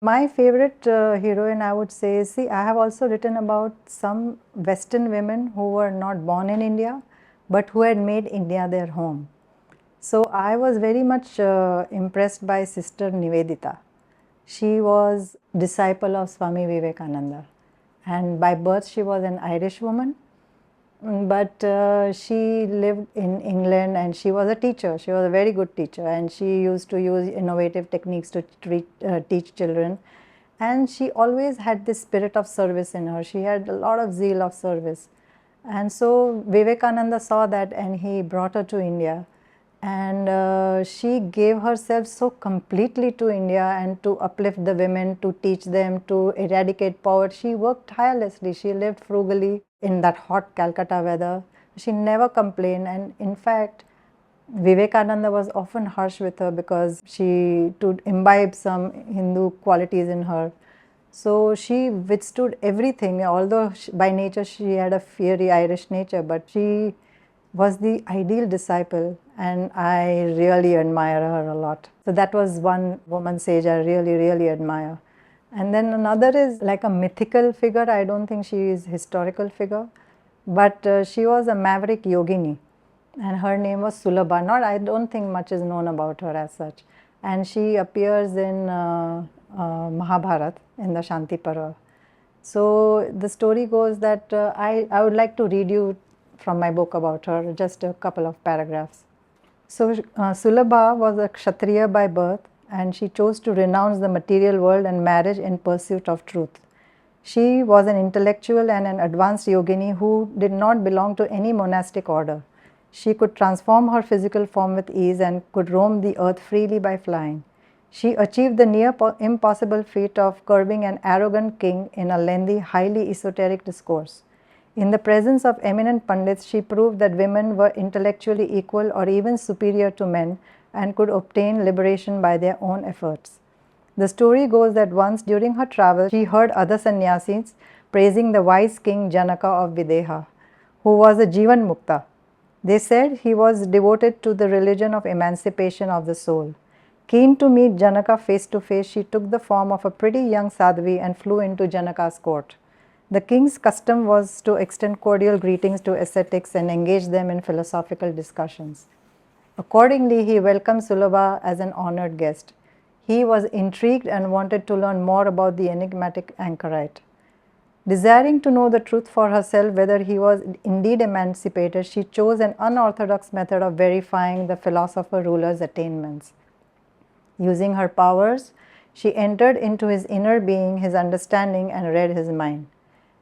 My favorite heroine, I would say, see, I have also written about some Western women who were not born in India, but who had made India their home. So I was very much impressed by Sister Nivedita. She was disciple of Swami Vivekananda, and by birth she was an Irish woman, but she lived in England and she was a teacher. She was a very good teacher, and she used to use innovative techniques to teach children. And she always had this spirit of service in her. She had a lot of zeal of service. And so Vivekananda saw that and he brought her to India. And she gave herself so completely to India and to uplift the women, to teach them, to eradicate poverty. She worked tirelessly. She lived frugally in that hot Calcutta weather. She never complained, and in fact, Vivekananda was often harsh with her because she to imbibe some Hindu qualities in her. So she withstood everything, although by nature she had a fiery Irish nature, but she was the ideal disciple, and I really admire her a lot. So that was one woman sage I really admire. And then another is like a mythical figure. I don't think she is historical figure, but she was a maverick yogini, and her name was Sulabha. I don't think much is known about her as such, and she appears in Mahabharata in the Shanti Parva. So the story goes that I would like to read you from my book about her, just a couple of paragraphs. So Sulabha was a Kshatriya by birth, and she chose to renounce the material world and marriage in pursuit of truth. She was an intellectual and an advanced yogini who did not belong to any monastic order. She could transform her physical form with ease and could roam the earth freely by flying. She achieved the near impossible feat of curbing an arrogant king in a lengthy, highly esoteric discourse. In the presence of eminent Pandits, she proved that women were intellectually equal or even superior to men and could obtain liberation by their own efforts. The story goes that once during her travel, she heard other sannyasis praising the wise king Janaka of Videha, who was a Jivan Mukta. They said he was devoted to the religion of emancipation of the soul. Keen to meet Janaka face to face, she took the form of a pretty young sadhvi and flew into Janaka's court. The king's custom was to extend cordial greetings to ascetics and engage them in philosophical discussions. Accordingly, he welcomed Sulabha as an honored guest. He was intrigued and wanted to learn more about the enigmatic anchorite. Desiring to know the truth for herself whether he was indeed emancipated, she chose an unorthodox method of verifying the philosopher ruler's attainments. Using her powers, she entered into his inner being, his understanding, and read his mind.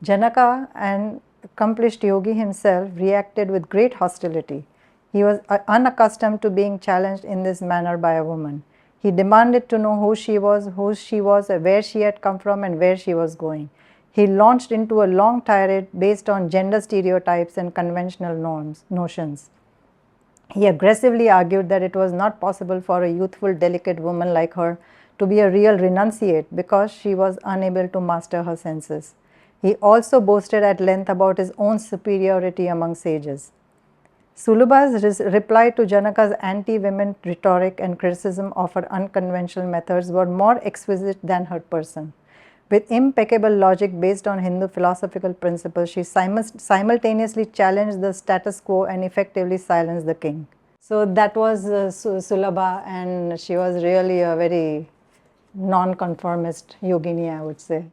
Janaka, an accomplished yogi himself, reacted with great hostility. He was unaccustomed to being challenged in this manner by a woman. He demanded to know who she was, where she had come from, and where she was going. He launched into a long tirade based on gender stereotypes and conventional notions. He aggressively argued that it was not possible for a youthful, delicate woman like her to be a real renunciate because she was unable to master her senses. He also boasted at length about his own superiority among sages. Sulabha's reply to Janaka's anti-women rhetoric and criticism of her unconventional methods were more exquisite than her person. With impeccable logic based on Hindu philosophical principles, she simultaneously challenged the status quo and effectively silenced the king. So that was Sulabha, and she was really a very non-conformist yogini, I would say.